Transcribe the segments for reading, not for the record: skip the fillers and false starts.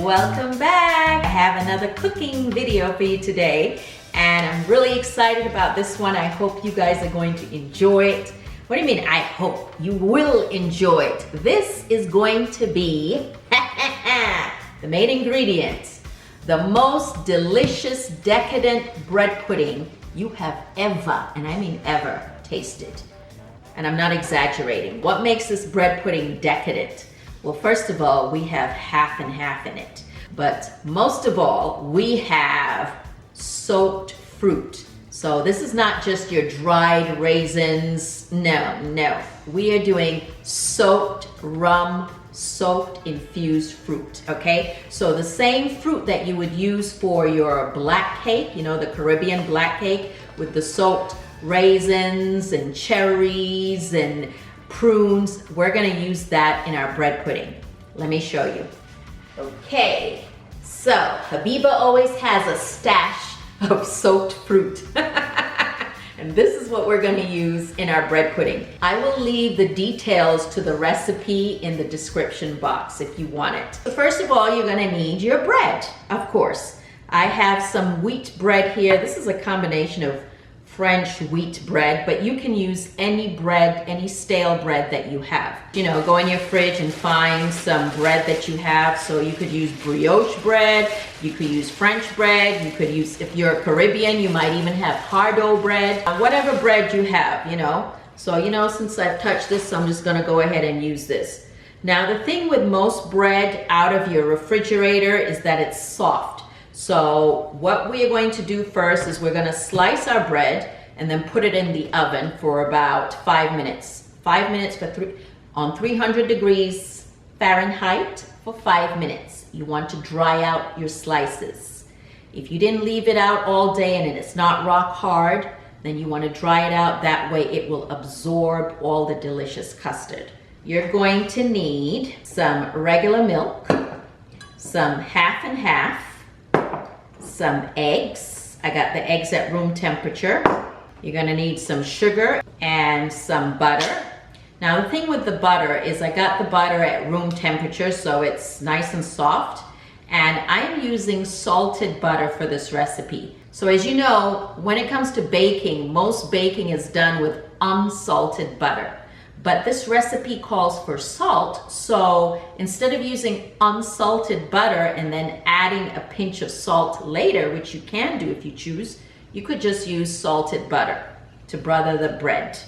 welcome back. I have another cooking video for you today, and I'm really excited about this one. I hope you guys are going to enjoy it. What do you mean, I hope? You will enjoy it. This is going to be the main ingredient, the most delicious, decadent bread pudding you have ever, and I mean ever, tasted. And I'm not exaggerating. What makes this bread pudding decadent? Well, first of all, we have half and half in it. But most of all, we have soaked fruit. So this is not just your dried raisins. No. We are doing soaked rum, soaked infused fruit, okay? So the same fruit that you would use for your black cake, you know, the Caribbean black cake with the soaked raisins and cherries and prunes, we're gonna use that in our bread pudding. Let me show you. Okay, so Habiba always has a stash of soaked fruit. And this is what we're gonna use in our bread pudding. I will leave the details to the recipe in the description box if you want it. So first of all, you're gonna need your bread, of course. I have some wheat bread here. This is a combination of French wheat bread, but you can use any bread, any stale bread that you have. You know, go in your fridge and find some bread that you have. So you could use brioche bread, you could use French bread, you could use, if you're Caribbean, you might even have hardo bread, whatever bread you have, you know. So, you know, since I've touched this, I'm just gonna go ahead and use this. Now, the thing with most bread out of your refrigerator is that it's soft. So what we are going to do first is we're going to slice our bread and then put it in the oven for about 5 minutes. 5 minutes on 300 degrees Fahrenheit for 5 minutes. You want to dry out your slices. If you didn't leave it out all day and it's not rock hard, then you want to dry it out. That way it will absorb all the delicious custard. You're going to need some regular milk, some half and half, some eggs. I got the eggs at room temperature. You're gonna need some sugar and some butter. Now the thing with the butter is I got the butter at room temperature, so it's nice and soft. And I'm using salted butter for this recipe. So as you know, when it comes to baking, most baking is done with unsalted butter. But this recipe calls for salt, so instead of using unsalted butter and then adding a pinch of salt later, which you can do if you choose, you could just use salted butter to butter the bread.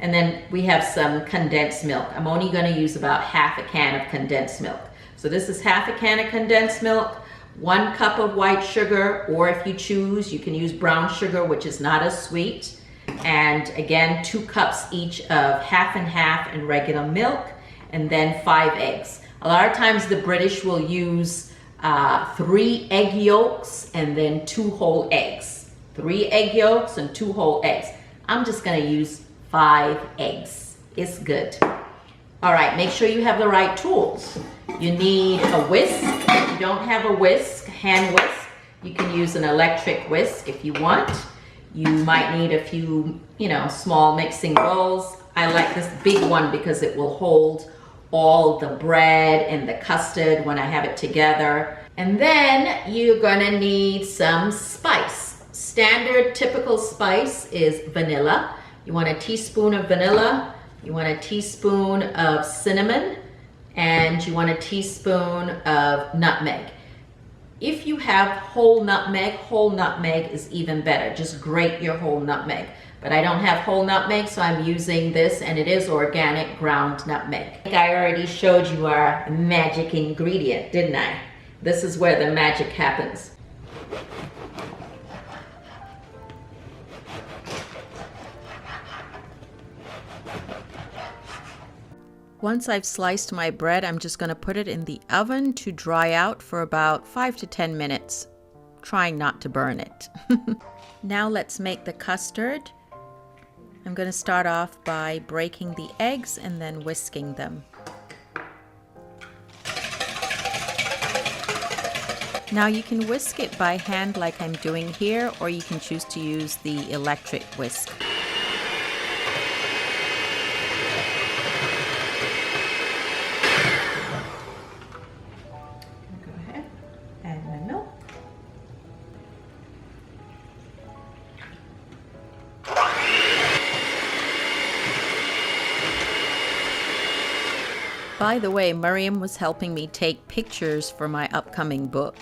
And then we have some condensed milk. I'm only gonna use about half a can of condensed milk. So this is half a can of condensed milk, 1 cup of white sugar, or if you choose, you can use brown sugar, which is not as sweet. And again, 2 cups each of half and half and regular milk, and then 5 eggs. A lot of times the British will use 3 egg yolks and then 2 whole eggs. 3 egg yolks and 2 whole eggs. I'm just gonna use 5 eggs. It's good. All right, make sure you have the right tools. You need a whisk. If you don't have a whisk, hand whisk, you can use an electric whisk if you want. You might need a few, you know, small mixing bowls. I like this big one because it will hold all the bread and the custard when I have it together. And then you're gonna need some spice. Standard typical spice is vanilla. You want a teaspoon of vanilla, you want a teaspoon of cinnamon, and you want a teaspoon of nutmeg. If you have whole nutmeg is even better. Just grate your whole nutmeg. But I don't have whole nutmeg, so I'm using this, and it is organic ground nutmeg. I already showed you our magic ingredient, didn't I? This is where the magic happens. Once I've sliced my bread, I'm just going to put it in the oven to dry out for about 5 to 10 minutes, trying not to burn it. Now let's make the custard. I'm going to start off by breaking the eggs and then whisking them. Now you can whisk it by hand like I'm doing here, or you can choose to use the electric whisk. By the way, Miriam was helping me take pictures for my upcoming book.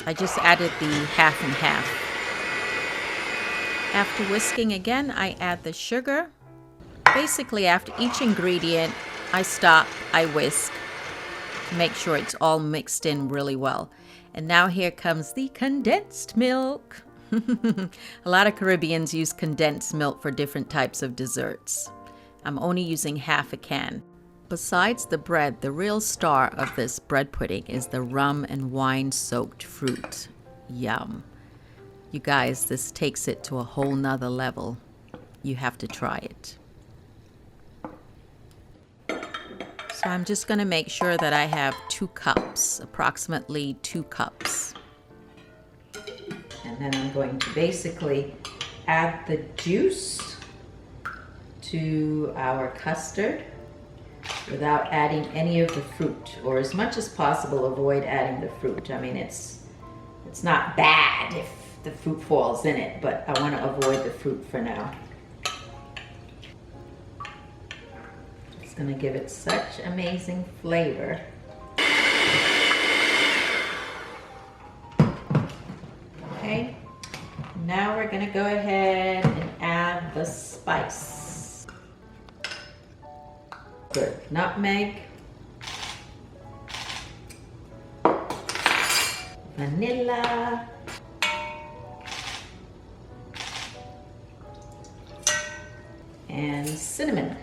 I just added the half and half. After whisking again, I add the sugar. Basically, after each ingredient, I stop, I whisk to make sure it's all mixed in really well. And now here comes the condensed milk. A lot of Caribbeans use condensed milk for different types of desserts. I'm only using half a can. Besides the bread, the real star of this bread pudding is the rum and wine soaked fruit. Yum. You guys, this takes it to a whole nother level. You have to try it. So I'm just going to make sure that I have 2 cups, approximately 2 cups. And then I'm going to basically add the juice to our custard without adding any of the fruit, or as much as possible avoid adding the fruit. I mean, it's not bad if the fruit falls in it, but I want to avoid the fruit for now. It's going to give it such amazing flavor. Okay, now we're going to go ahead and add the spice. Good. Nutmeg, vanilla, and cinnamon.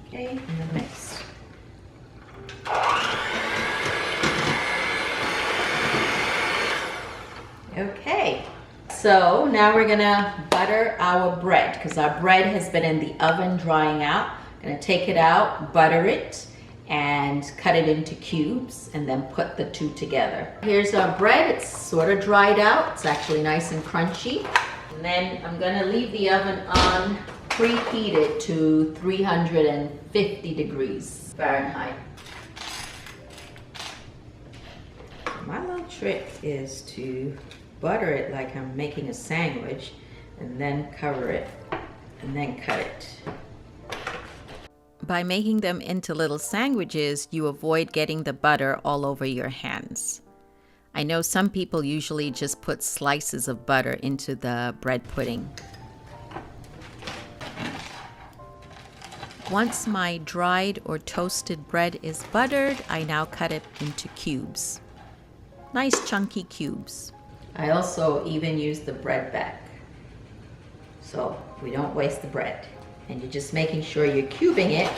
Okay, and then mix. Okay, so now we're gonna butter our bread because our bread has been in the oven drying out. Gonna take it out, butter it, and cut it into cubes, and then put the 2 together. Here's our bread. It's sort of dried out. It's actually nice and crunchy. And then I'm gonna leave the oven on, preheated to 350 degrees Fahrenheit. My little trick is to butter it like I'm making a sandwich, and then cover it, and then cut it. By making them into little sandwiches, you avoid getting the butter all over your hands. I know some people usually just put slices of butter into the bread pudding. Once my dried or toasted bread is buttered, I now cut it into cubes. Nice chunky cubes. I also even use the bread back, so we don't waste the bread. And you're just making sure you're cubing it,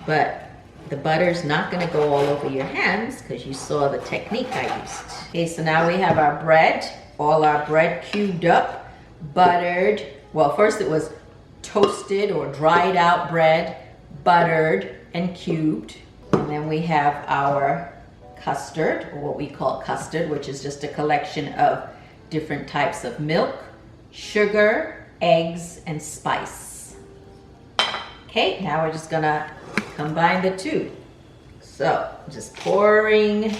but the butter's not gonna go all over your hands because you saw the technique I used. Okay, so now we have our bread, all our bread cubed up, buttered. Well, first it was toasted or dried out bread, buttered and cubed. And then we have our custard, or what we call custard, which is just a collection of different types of milk, sugar, eggs, and spice. Okay, now we're just gonna combine the 2. So just pouring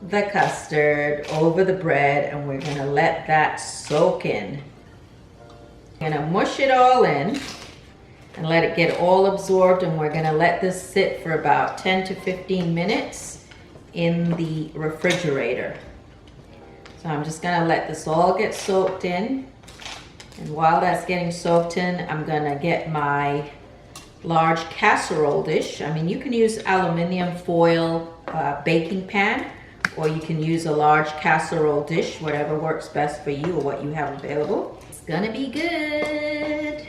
the custard over the bread, and we're gonna let that soak in. We're gonna mush it all in and let it get all absorbed, and we're gonna let this sit for about 10 to 15 minutes in the refrigerator. So I'm just gonna let this all get soaked in, and while that's getting soaked in, I'm gonna get my large casserole dish. I mean, you can use aluminum foil baking pan, or you can use a large casserole dish, whatever works best for you or what you have available. It's gonna be good.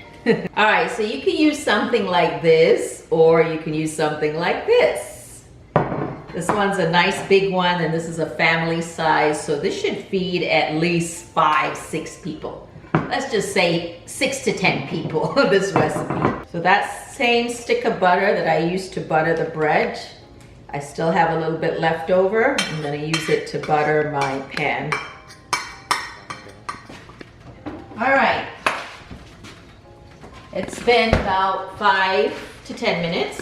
All right, so you can use something like this, or you can use something like this. This one's a nice big one, and this is a family size, so this should feed at least 5-6 people. Let's just say 6 to 10 people, this recipe. So that same stick of butter that I used to butter the bread, I still have a little bit left over. I'm gonna use it to butter my pan. All right. It's been about 5 to 10 minutes.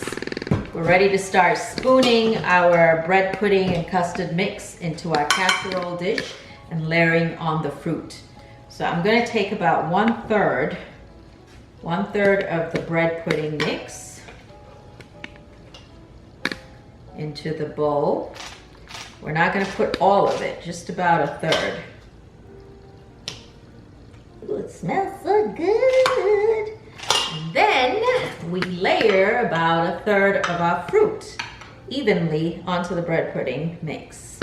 We're ready to start spooning our bread pudding and custard mix into our casserole dish and layering on the fruit. So I'm gonna take about 1/3 1/3 of the bread pudding mix into the bowl. We're not going to put all of it, just about 1/3. Ooh, it smells so good. And then we layer about 1/3 of our fruit evenly onto the bread pudding mix.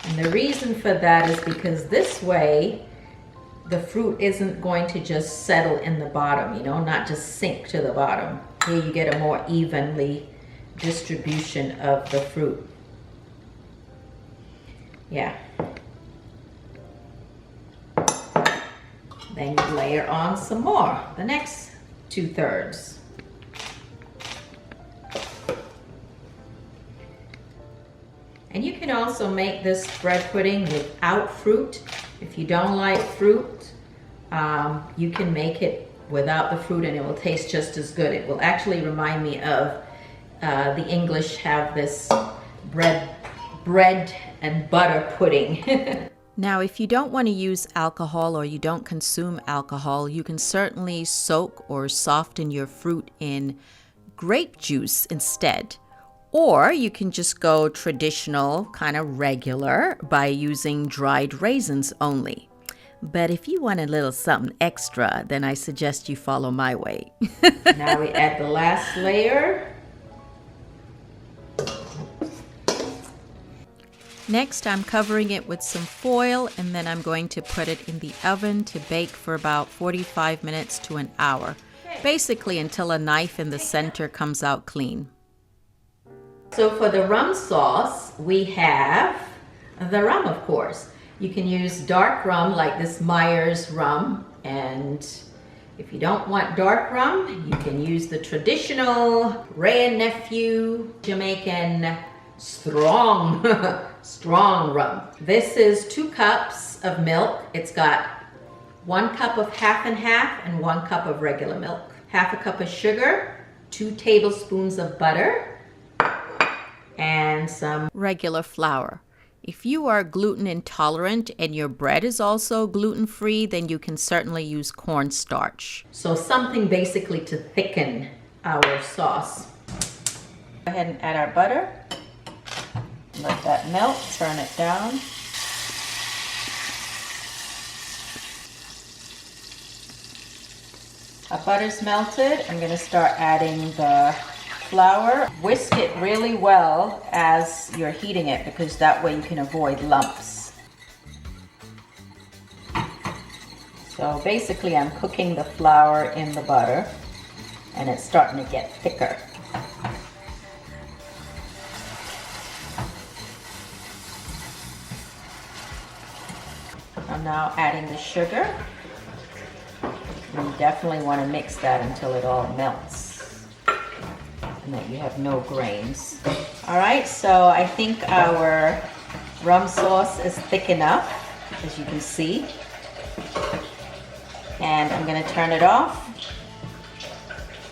And the reason for that is because this way the fruit isn't going to just settle in the bottom, you know, not just sink to the bottom. Here you get a more evenly distribution of the fruit. Yeah. Then you layer on some more, the next 2/3. And you can also make this bread pudding without fruit. If you don't like fruit, you can make it without the fruit and it will taste just as good. It will actually remind me of the English have this bread and butter pudding. Now, if you don't want to use alcohol or you don't consume alcohol, you can certainly soak or soften your fruit in grape juice instead. Or you can just go traditional, kind of regular, by using dried raisins only. But if you want a little something extra, then I suggest you follow my way. Now we add the last layer. Next, I'm covering it with some foil, and then I'm going to put it in the oven to bake for about 45 minutes to an hour. Basically until a knife in the center comes out clean. So for the rum sauce, we have the rum, of course. You can use dark rum like this Myers rum, and if you don't want dark rum, you can use the traditional Wray and Nephew Jamaican strong rum. This is 2 cups of milk. It's got 1 cup of half and half and 1 cup of regular milk. 1/2 cup of sugar, 2 tablespoons of butter, and some regular flour. If you are gluten intolerant and your bread is also gluten-free, then you can certainly use cornstarch. So something basically to thicken our sauce. Go ahead and add our butter. Let that melt, turn it down. Our butter's melted. I'm going to start adding the flour. Whisk it really well as you're heating it, because that way you can avoid lumps. So basically I'm cooking the flour in the butter and it's starting to get thicker. I'm now adding the sugar. You definitely want to mix that until it all melts and that you have no grains. All right, so I think our rum sauce is thick enough, as you can see. And I'm going to turn it off.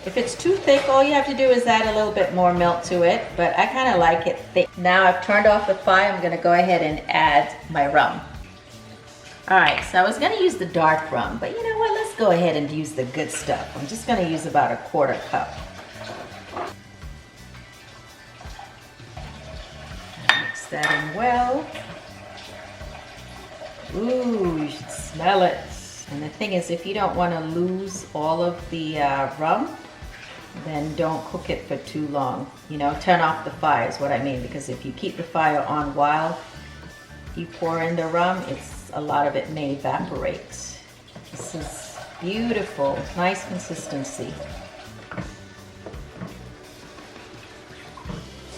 If it's too thick, all you have to do is add a little bit more milk to it, but I kind of like it thick. Now I've turned off the fire. I'm going to go ahead and add my rum. All right, so I was going to use the dark rum, but you know what? Let's go ahead and use the good stuff. I'm just going to use about 1/4 cup. Mix that in well. Ooh, you should smell it. And the thing is, if you don't want to lose all of the rum, then don't cook it for too long. You know, turn off the fire is what I mean, because if you keep the fire on while you pour in the rum, a lot of it may evaporate. This is beautiful, nice consistency.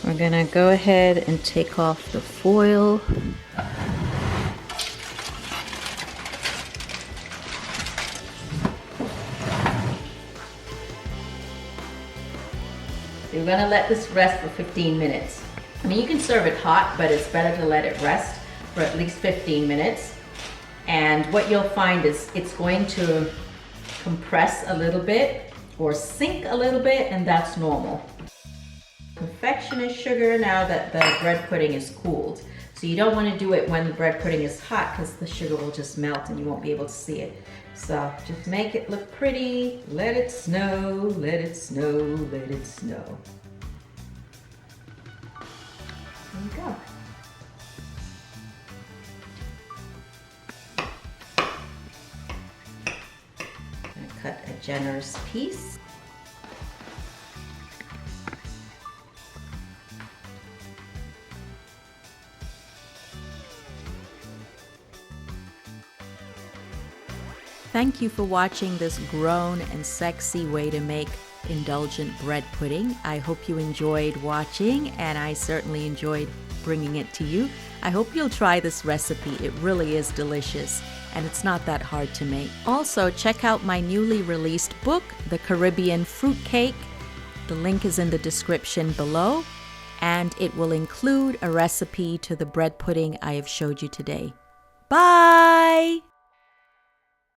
We're gonna go ahead and take off the foil. So we're gonna let this rest for 15 minutes. I mean, you can serve it hot, but it's better to let it rest for at least 15 minutes. And what you'll find is it's going to compress a little bit or sink a little bit, and that's normal. Confectioner sugar now that the bread pudding is cooled. So you don't want to do it when the bread pudding is hot, because the sugar will just melt and you won't be able to see it. So just make it look pretty. Let it snow, let it snow, let it snow. There you go. I'm gonna cut a generous piece. Thank you for watching this grown and sexy way to make indulgent bread pudding. I hope you enjoyed watching, and I certainly enjoyed bringing it to you. I hope you'll try this recipe. It really is delicious, and it's not that hard to make. Also, check out my newly released book, The Caribbean Fruit Cake. The link is in the description below, and it will include a recipe to the bread pudding I have showed you today. Bye!